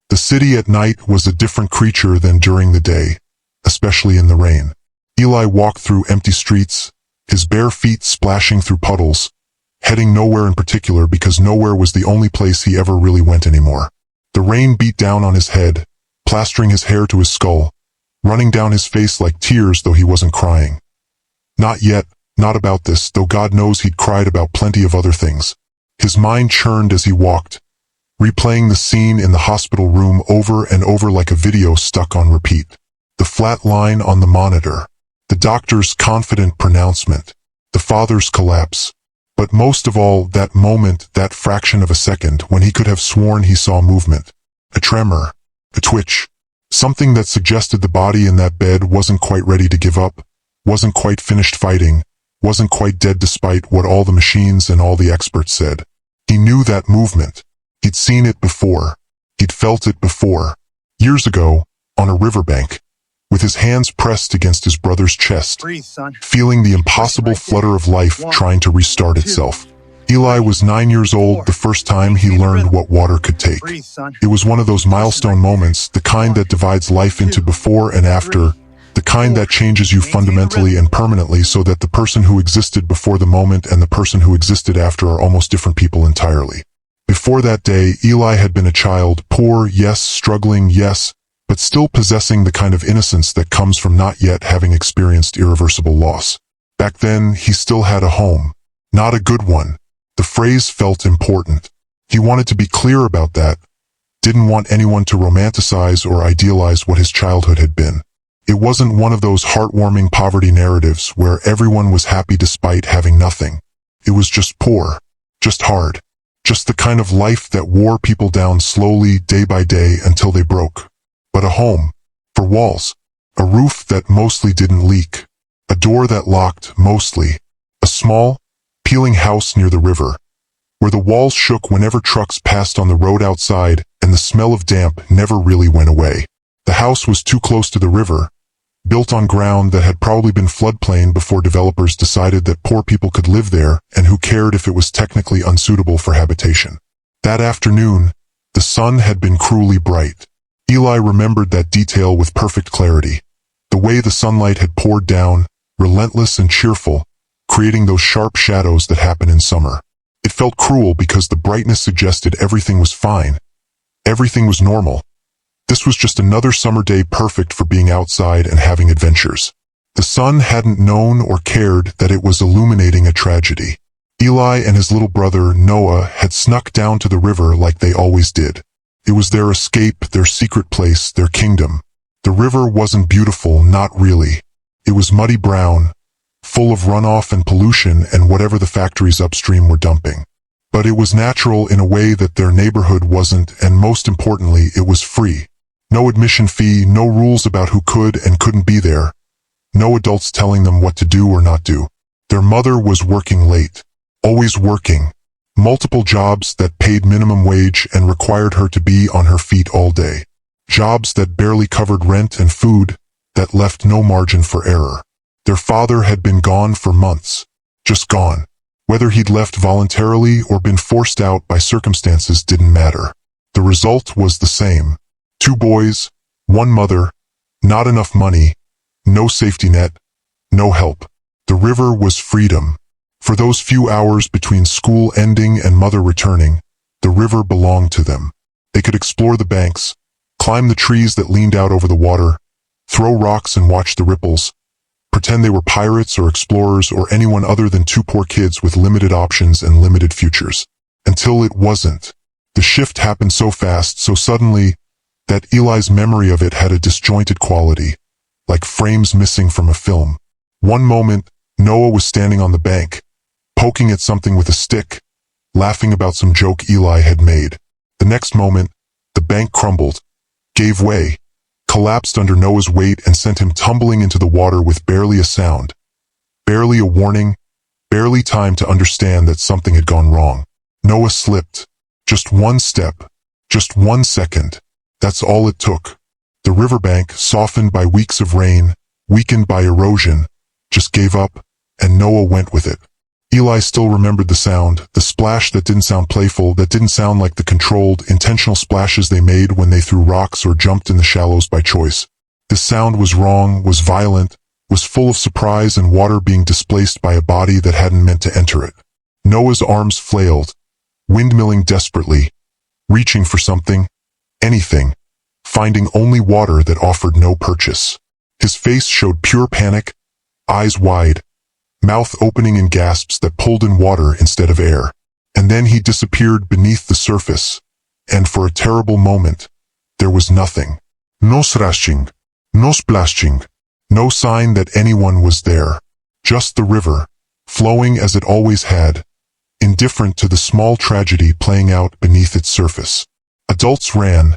The city at night was a different creature than during the day, especially in the rain. Eli walked through empty streets, his bare feet splashing through puddles, heading nowhere in particular because nowhere was the only place he ever really went anymore. The rain beat down on his head, plastering his hair to his skull, running down his face like tears though he wasn't crying. Not yet, not about this, though God knows he'd cried about plenty of other things. His mind churned as he walked, replaying the scene in the hospital room over and over like a video stuck on repeat. The flat line on the monitor, the doctor's confident pronouncement, the father's collapse. But most of all, that moment, that fraction of a second, when he could have sworn he saw movement. A tremor, a twitch, something that suggested the body in that bed wasn't quite ready to give up, wasn't quite finished fighting, wasn't quite dead despite what all the machines and all the experts said. He knew that movement. He'd seen it before. He'd felt it before. Years ago, on a riverbank, with his hands pressed against his brother's chest, feeling the impossible flutter of life trying to restart itself. Eli was 9 years old the first time he learned what water could take. It was one of those milestone moments, the kind that divides life into before and after, the kind that changes you fundamentally and permanently so that the person who existed before the moment and the person who existed after are almost different people entirely. Before that day, Eli had been a child, poor, yes, struggling, yes, but still possessing the kind of innocence that comes from not yet having experienced irreversible loss. Back then, he still had a home. Not a good one. The phrase felt important. He wanted to be clear about that. Didn't want anyone to romanticize or idealize what his childhood had been. It wasn't one of those heartwarming poverty narratives where everyone was happy despite having nothing. It was just poor. Just hard. Just the kind of life that wore people down slowly, day by day, until they broke. But a home. For walls. A roof that mostly didn't leak. A door that locked, mostly. A small, peeling house near the river, where the walls shook whenever trucks passed on the road outside and the smell of damp never really went away. The house was too close to the river, built on ground that had probably been floodplain before developers decided that poor people could live there and who cared if it was technically unsuitable for habitation. That afternoon, the sun had been cruelly bright. Eli remembered that detail with perfect clarity. The way the sunlight had poured down, relentless and cheerful, creating those sharp shadows that happen in summer. It felt cruel because the brightness suggested everything was fine. Everything was normal. This was just another summer day perfect for being outside and having adventures. The sun hadn't known or cared that it was illuminating a tragedy. Eli and his little brother, Noah, had snuck down to the river like they always did. It was their escape, their secret place, their kingdom. The river wasn't beautiful, not really. It was muddy brown, full of runoff and pollution and whatever the factories upstream were dumping. But it was natural in a way that their neighborhood wasn't, and most importantly, it was free. No admission fee, no rules about who could and couldn't be there. No adults telling them what to do or not do. Their mother was working late. Always working. Multiple jobs that paid minimum wage and required her to be on her feet all day. Jobs that barely covered rent and food, that left no margin for error. Their father had been gone for months. Just gone. Whether he'd left voluntarily or been forced out by circumstances didn't matter. The result was the same. 2 boys, 1 mother, not enough money, no safety net, no help. The river was freedom. For those few hours between school ending and mother returning, the river belonged to them. They could explore the banks, climb the trees that leaned out over the water, throw rocks and watch the ripples, pretend they were pirates or explorers or anyone other than 2 poor kids with limited options and limited futures. Until it wasn't. The shift happened so fast, so suddenly, that Eli's memory of it had a disjointed quality, like frames missing from a film. One moment, Noah was standing on the bank, poking at something with a stick, laughing about some joke Eli had made. The next moment, the bank crumbled, gave way, collapsed under Noah's weight and sent him tumbling into the water with barely a sound. Barely a warning, barely time to understand that something had gone wrong. Noah slipped. Just 1 step. Just 1 second. That's all it took. The riverbank, softened by weeks of rain, weakened by erosion, just gave up, and Noah went with it. Eli still remembered the sound, the splash that didn't sound playful, that didn't sound like the controlled, intentional splashes they made when they threw rocks or jumped in the shallows by choice. This sound was wrong, was violent, was full of surprise and water being displaced by a body that hadn't meant to enter it. Noah's arms flailed, windmilling desperately, reaching for something, anything, finding only water that offered no purchase. His face showed pure panic, eyes wide, mouth opening in gasps that pulled in water instead of air. And then he disappeared beneath the surface, and for a terrible moment, there was nothing. No splashing, no splashing, no sign that anyone was there. Just the river, flowing as it always had, indifferent to the small tragedy playing out beneath its surface. Adults ran,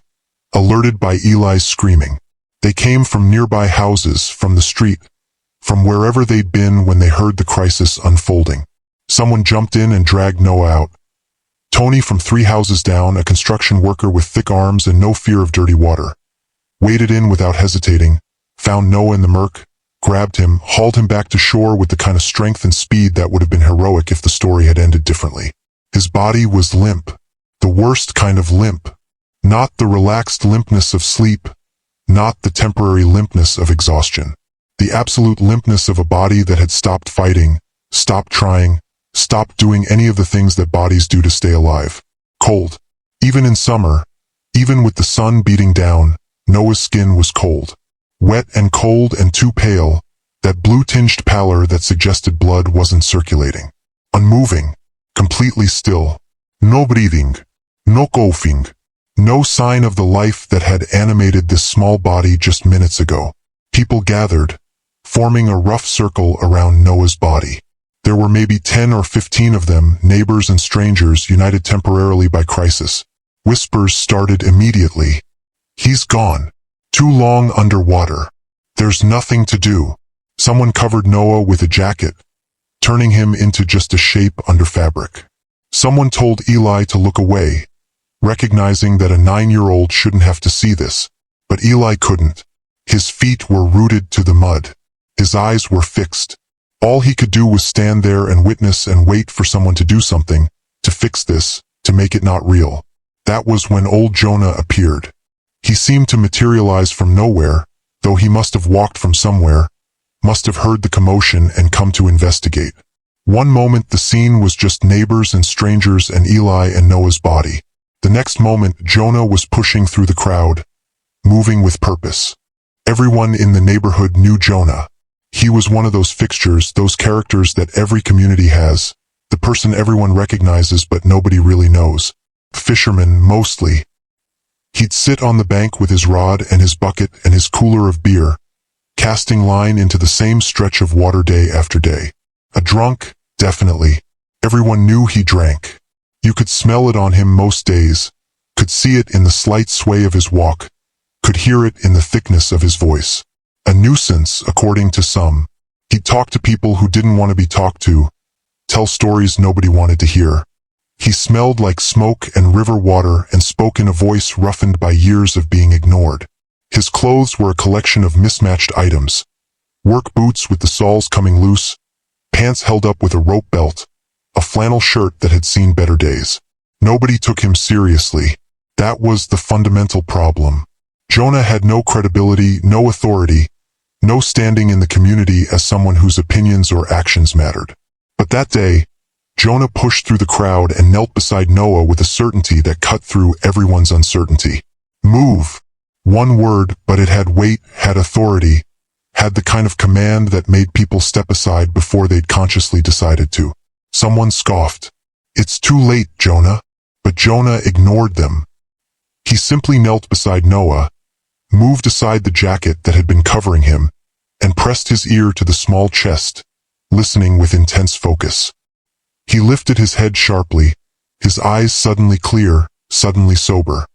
alerted by Eli's screaming. They came from nearby houses, from the street, from wherever they'd been when they heard the crisis unfolding. Someone jumped in and dragged Noah out. Tony from 3 houses down, a construction worker with thick arms and no fear of dirty water, waded in without hesitating, found Noah in the murk, grabbed him, hauled him back to shore with the kind of strength and speed that would have been heroic if the story had ended differently. His body was limp, the worst kind of limp, not the relaxed limpness of sleep, not the temporary limpness of exhaustion. The absolute limpness of a body that had stopped fighting, stopped trying, stopped doing any of the things that bodies do to stay alive. Cold. Even in summer, even with the sun beating down, Noah's skin was cold. Wet and cold and too pale, that blue-tinged pallor that suggested blood wasn't circulating. Unmoving, completely still. No breathing, no coughing, no sign of the life that had animated this small body just minutes ago. People gathered, forming a rough circle around Noah's body. There were maybe 10 or 15 of them, neighbors and strangers united temporarily by crisis. Whispers started immediately. He's gone. Too long underwater. There's nothing to do. Someone covered Noah with a jacket, turning him into just a shape under fabric. Someone told Eli to look away, recognizing that a 9-year-old shouldn't have to see this. But Eli couldn't. His feet were rooted to the mud. His eyes were fixed. All he could do was stand there and witness and wait for someone to do something, to fix this, to make it not real. That was when old Jonah appeared. He seemed to materialize from nowhere, though he must have walked from somewhere, must have heard the commotion and come to investigate. One moment the scene was just neighbors and strangers and Eli and Noah's body. The next moment Jonah was pushing through the crowd, moving with purpose. Everyone in the neighborhood knew Jonah. He was one of those fixtures, those characters that every community has, the person everyone recognizes but nobody really knows. Fishermen, mostly. He'd sit on the bank with his rod and his bucket and his cooler of beer, casting line into the same stretch of water day after day. A drunk, definitely. Everyone knew he drank. You could smell it on him most days, could see it in the slight sway of his walk, could hear it in the thickness of his voice. A nuisance, according to some. He'd talk to people who didn't want to be talked to, tell stories nobody wanted to hear. He smelled like smoke and river water and spoke in a voice roughened by years of being ignored. His clothes were a collection of mismatched items. Work boots with the soles coming loose, pants held up with a rope belt, a flannel shirt that had seen better days. Nobody took him seriously. That was the fundamental problem. Jonah had no credibility, no authority, no standing in the community as someone whose opinions or actions mattered. But that day, Jonah pushed through the crowd and knelt beside Noah with a certainty that cut through everyone's uncertainty. Move. One word, but it had weight, had authority, had the kind of command that made people step aside before they'd consciously decided to. Someone scoffed. It's too late, Jonah. But Jonah ignored them. He simply knelt beside Noah, moved aside the jacket that had been covering him, and pressed his ear to the small chest, listening with intense focus. He lifted his head sharply, his eyes suddenly clear, suddenly sober.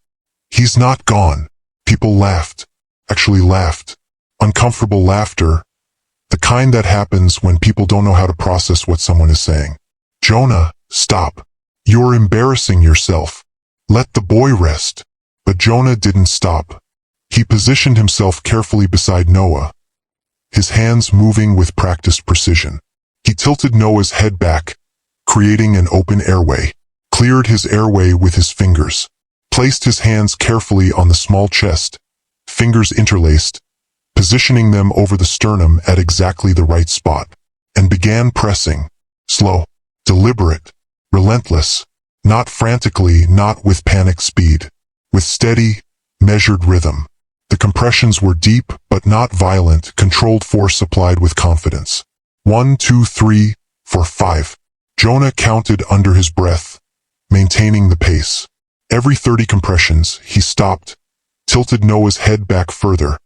He's not gone. People laughed. Actually laughed. Uncomfortable laughter. The kind that happens when people don't know how to process what someone is saying. Jonah, stop. You're embarrassing yourself. Let the boy rest. But Jonah didn't stop. He positioned himself carefully beside Noah, his hands moving with practiced precision. He tilted Noah's head back, creating an open airway, cleared his airway with his fingers, placed his hands carefully on the small chest, fingers interlaced, positioning them over the sternum at exactly the right spot, and began pressing, slow, deliberate, relentless, not frantically, not with panic speed, with steady, measured rhythm. The compressions were deep, but not violent, controlled force applied with confidence. 1, 2, 3, 4, 5. Jonah counted under his breath, maintaining the pace. Every 30 compressions, he stopped, tilted Noah's head back further,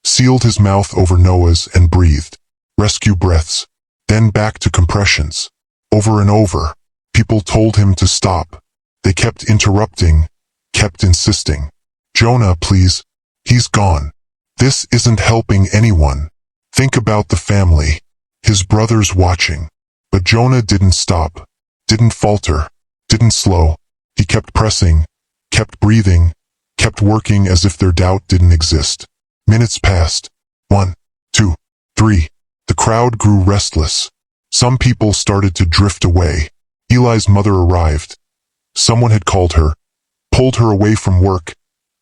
sealed his mouth over Noah's and breathed. Rescue breaths. Then back to compressions. Over and over. People told him to stop. They kept interrupting, kept insisting. Jonah, please. He's gone. This isn't helping anyone. Think about the family. His brothers watching. But Jonah didn't stop, didn't falter, didn't slow. He kept pressing, kept breathing, kept working as if their doubt didn't exist. Minutes passed. 1, 2, 3. The crowd grew restless. Some people started to drift away. Eli's mother arrived. Someone had called her, pulled her away from work,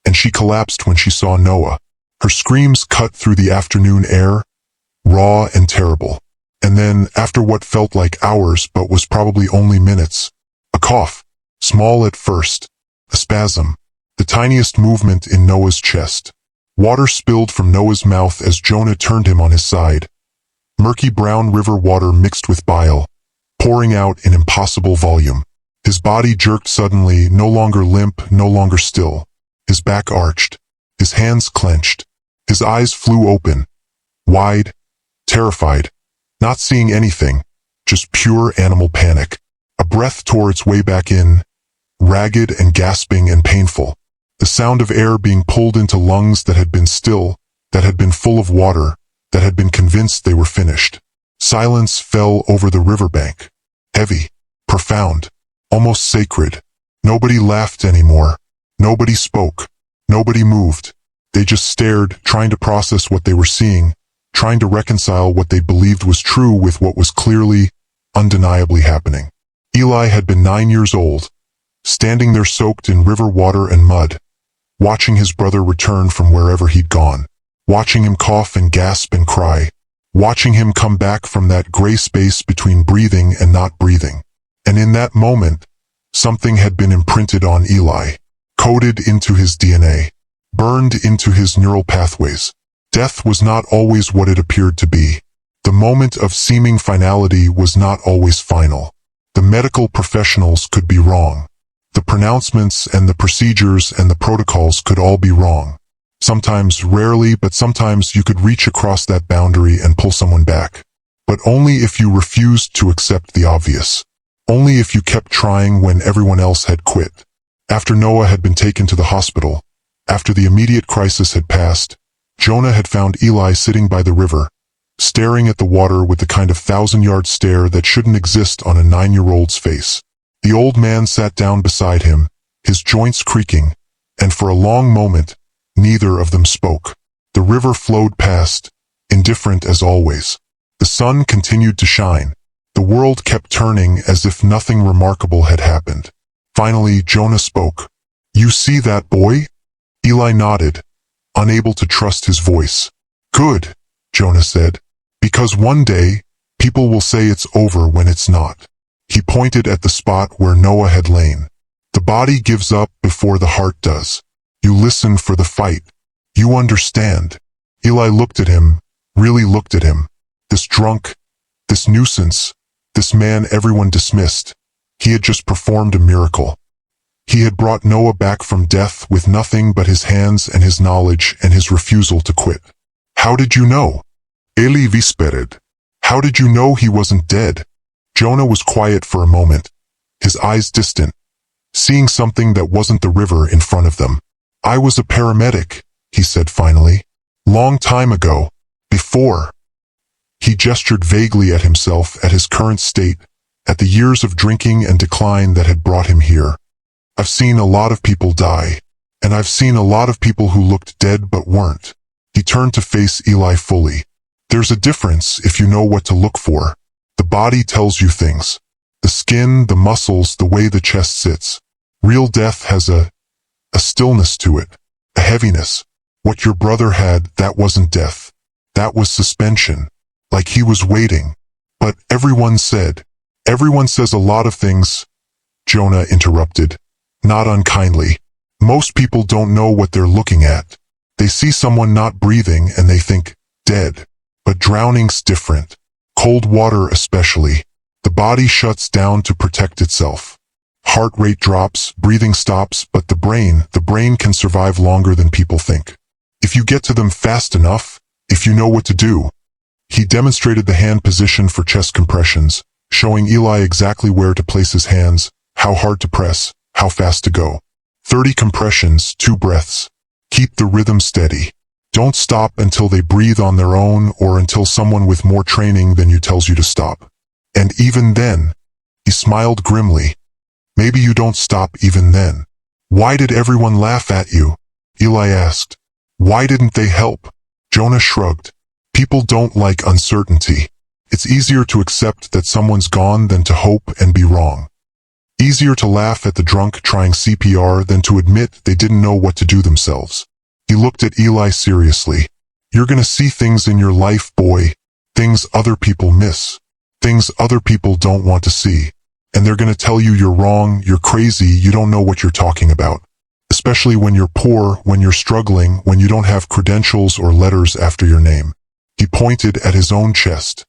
and she collapsed when she saw Noah. Her screams cut through the afternoon air, raw and terrible. And then, after what felt like hours but was probably only minutes, a cough, small at first, a spasm, the tiniest movement in Noah's chest. Water spilled from Noah's mouth as Jonah turned him on his side. Murky brown river water mixed with bile, pouring out in impossible volume. His body jerked suddenly, no longer limp, no longer still. His back arched, his hands clenched, his eyes flew open, wide, terrified, not seeing anything, just pure animal panic. A breath tore its way back in, ragged and gasping and painful. The sound of air being pulled into lungs that had been still, that had been full of water, that had been convinced they were finished. Silence fell over the riverbank. Heavy, profound, almost sacred. Nobody laughed anymore. Nobody spoke. Nobody moved. They just stared, trying to process what they were seeing, trying to reconcile what they believed was true with what was clearly, undeniably happening. Eli had been 9 years old, standing there soaked in river water and mud, watching his brother return from wherever he'd gone, watching him cough and gasp and cry, watching him come back from that gray space between breathing and not breathing. And in that moment, something had been imprinted on Eli, coded into his DNA, burned into his neural pathways. Death was not always what it appeared to be. The moment of seeming finality was not always final. The medical professionals could be wrong. The pronouncements and the procedures and the protocols could all be wrong. Sometimes, rarely, but sometimes you could reach across that boundary and pull someone back. But only if you refused to accept the obvious. Only if you kept trying when everyone else had quit. After Noah had been taken to the hospital, after the immediate crisis had passed, Jonah had found Eli sitting by the river, staring at the water with the kind of 1,000-yard stare that shouldn't exist on a 9-year-old's face. The old man sat down beside him, his joints creaking, and for a long moment, neither of them spoke. The river flowed past, indifferent as always. The sun continued to shine. The world kept turning as if nothing remarkable had happened. Finally, Jonah spoke. "You see that boy?" Eli nodded, unable to trust his voice. "Good," Jonah said, "because one day, people will say it's over when it's not." He pointed at the spot where Noah had lain. "The body gives up before the heart does. You listen for the fight. You understand." Eli looked at him, really looked at him. This drunk, this nuisance, this man everyone dismissed. He had just performed a miracle. He had brought Noah back from death with nothing but his hands and his knowledge and his refusal to quit. "How did you know?" Eli whispered. "How did you know he wasn't dead?" Jonah was quiet for a moment, his eyes distant, seeing something that wasn't the river in front of them. "I was a paramedic," he said finally. "Long time ago. Before." He gestured vaguely at himself, at his current state, at the years of drinking and decline that had brought him here. "I've seen a lot of people die, and I've seen a lot of people who looked dead but weren't." He turned to face Eli fully. "There's a difference if you know what to look for. The body tells you things. The skin, the muscles, the way the chest sits. Real death has a stillness to it, a heaviness. What your brother had, that wasn't death. That was suspension. Like he was waiting. But everyone says a lot of things, Jonah interrupted, not unkindly. Most people don't know what they're looking at. They see someone not breathing and they think, dead. But drowning's different. Cold water especially. The body shuts down to protect itself. Heart rate drops, breathing stops, but the brain can survive longer than people think. If you get to them fast enough, if you know what to do. He demonstrated the hand position for chest compressions, showing Eli exactly where to place his hands, how hard to press, how fast to go. 30 compressions, 2 breaths. Keep the rhythm steady. Don't stop until they breathe on their own or until someone with more training than you tells you to stop. And even then, he smiled grimly. Maybe you don't stop even then. Why did everyone laugh at you? Eli asked. Why didn't they help? Jonah shrugged. People don't like uncertainty. It's easier to accept that someone's gone than to hope and be wrong. Easier to laugh at the drunk trying CPR than to admit they didn't know what to do themselves. He looked at Eli seriously. You're gonna see things in your life, boy. Things other people miss. Things other people don't want to see. And they're gonna tell you you're wrong, you're crazy, you don't know what you're talking about. Especially when you're poor, when you're struggling, when you don't have credentials or letters after your name. He pointed at his own chest.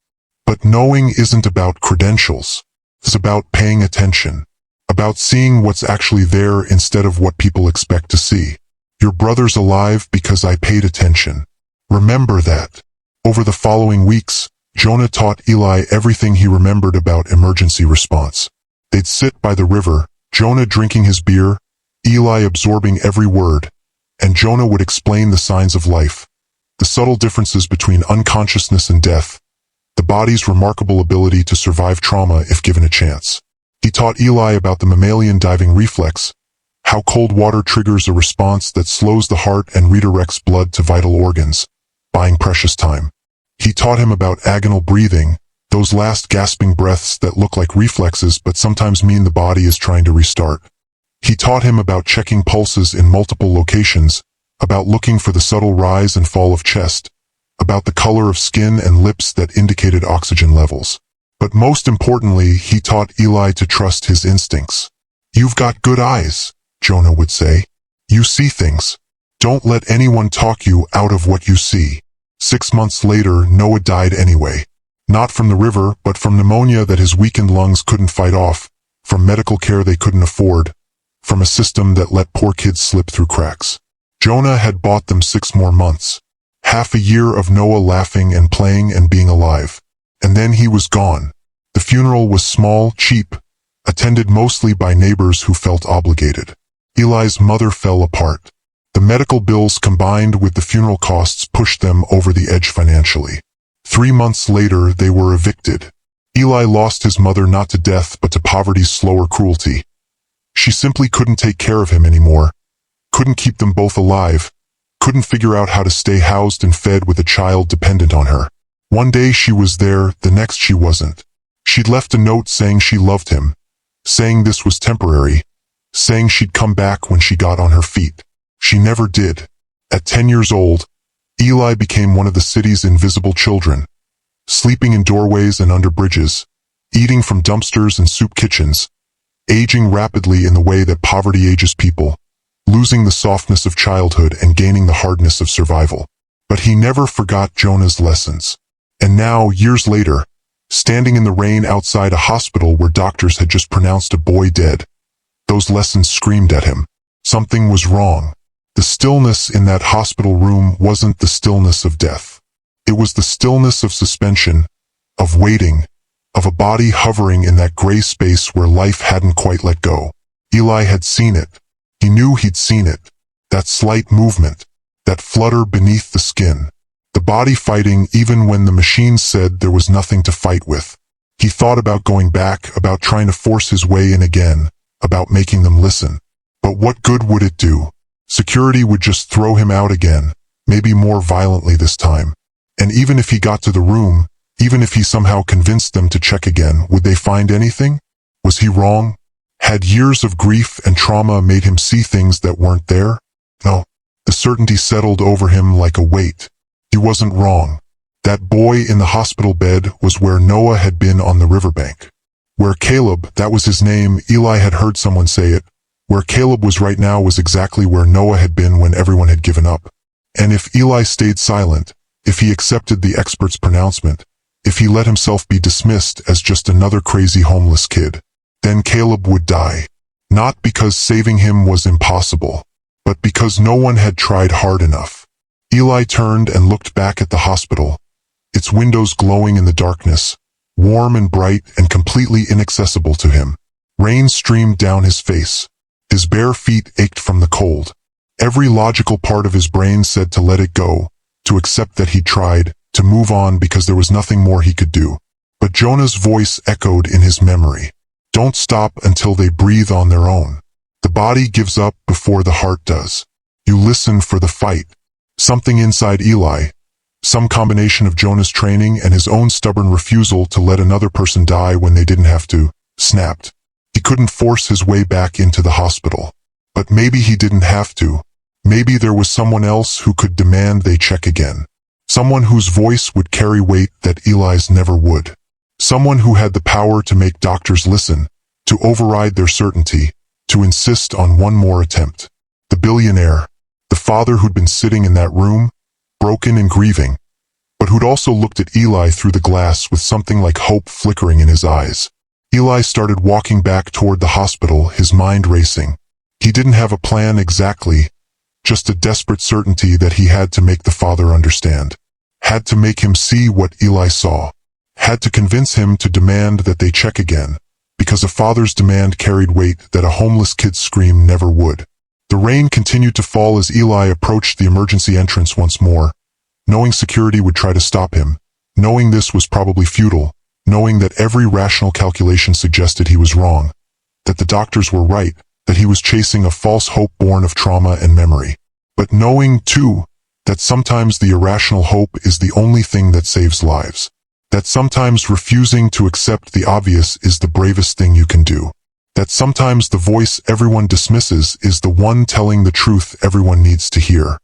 But knowing isn't about credentials. It's about paying attention. About seeing what's actually there instead of what people expect to see. Your brother's alive because I paid attention. Remember that. Over the following weeks, Jonah taught Eli everything he remembered about emergency response. They'd sit by the river, Jonah drinking his beer, Eli absorbing every word, and Jonah would explain the signs of life, the subtle differences between unconsciousness and death, the body's remarkable ability to survive trauma if given a chance. He taught Eli about the mammalian diving reflex, how cold water triggers a response that slows the heart and redirects blood to vital organs, buying precious time. He taught him about agonal breathing, those last gasping breaths that look like reflexes but sometimes mean the body is trying to restart. He taught him about checking pulses in multiple locations, about looking for the subtle rise and fall of chest, about the color of skin and lips that indicated oxygen levels. But most importantly, he taught Eli to trust his instincts. You've got good eyes, Jonah would say. You see things. Don't let anyone talk you out of what you see. 6 months later, Noah died anyway. Not from the river, but from pneumonia that his weakened lungs couldn't fight off, from medical care they couldn't afford, from a system that let poor kids slip through cracks. Jonah had bought them 6 more months. Half a year of Noah laughing and playing and being alive. And then he was gone. The funeral was small, cheap, attended mostly by neighbors who felt obligated. Eli's mother fell apart. The medical bills combined with the funeral costs pushed them over the edge financially. 3 months later, they were evicted. Eli lost his mother not to death but to poverty's slower cruelty. She simply couldn't take care of him anymore, couldn't keep them both alive, couldn't figure out how to stay housed and fed with a child dependent on her. One day she was there, the next she wasn't. She'd left a note saying she loved him, saying this was temporary, saying she'd come back when she got on her feet. She never did. At 10 years old, Eli became one of the city's invisible children, sleeping in doorways and under bridges, eating from dumpsters and soup kitchens, aging rapidly in the way that poverty ages people, losing the softness of childhood and gaining the hardness of survival. But he never forgot Jonah's lessons. And now, years later, standing in the rain outside a hospital where doctors had just pronounced a boy dead, those lessons screamed at him. Something was wrong. The stillness in that hospital room wasn't the stillness of death. It was the stillness of suspension, of waiting, of a body hovering in that gray space where life hadn't quite let go. Eli had seen it. He knew he'd seen it. That slight movement, that flutter beneath the skin. The body fighting even when the machine said there was nothing to fight with. He thought about going back, about trying to force his way in again, about making them listen. But what good would it do? Security would just throw him out again, maybe more violently this time. And even if he got to the room, even if he somehow convinced them to check again, would they find anything? Was he wrong? Had years of grief and trauma made him see things that weren't there? No. The certainty settled over him like a weight. He wasn't wrong. That boy in the hospital bed was where Noah had been on the riverbank. Where Caleb, that was his name, Eli had heard someone say it, where Caleb was right now was exactly where Noah had been when everyone had given up. And if Eli stayed silent, if he accepted the expert's pronouncement, if he let himself be dismissed as just another crazy homeless kid, then Caleb would die. Not because saving him was impossible, but because no one had tried hard enough. Eli turned and looked back at the hospital, its windows glowing in the darkness, warm and bright and completely inaccessible to him. Rain streamed down his face. His bare feet ached from the cold. Every logical part of his brain said to let it go, to accept that he'd tried, to move on because there was nothing more he could do. But Jonah's voice echoed in his memory. Don't stop until they breathe on their own. The body gives up before the heart does. You listen for the fight. Something inside Eli, some combination of Jonah's training and his own stubborn refusal to let another person die when they didn't have to, snapped. He couldn't force his way back into the hospital. But maybe he didn't have to. Maybe there was someone else who could demand they check again. Someone whose voice would carry weight that Eli's never would. Someone who had the power to make doctors listen, to override their certainty, to insist on one more attempt. The billionaire, the father who'd been sitting in that room, broken and grieving, but who'd also looked at Eli through the glass with something like hope flickering in his eyes. Eli started walking back toward the hospital, his mind racing. He didn't have a plan exactly, just a desperate certainty that he had to make the father understand. Had to make him see what Eli saw. Had to convince him to demand that they check again, because a father's demand carried weight that a homeless kid's scream never would. The rain continued to fall as Eli approached the emergency entrance once more, knowing security would try to stop him, knowing this was probably futile, knowing that every rational calculation suggested he was wrong, that the doctors were right, that he was chasing a false hope born of trauma and memory. But knowing, too, that sometimes the irrational hope is the only thing that saves lives. That sometimes refusing to accept the obvious is the bravest thing you can do. That sometimes the voice everyone dismisses is the one telling the truth everyone needs to hear.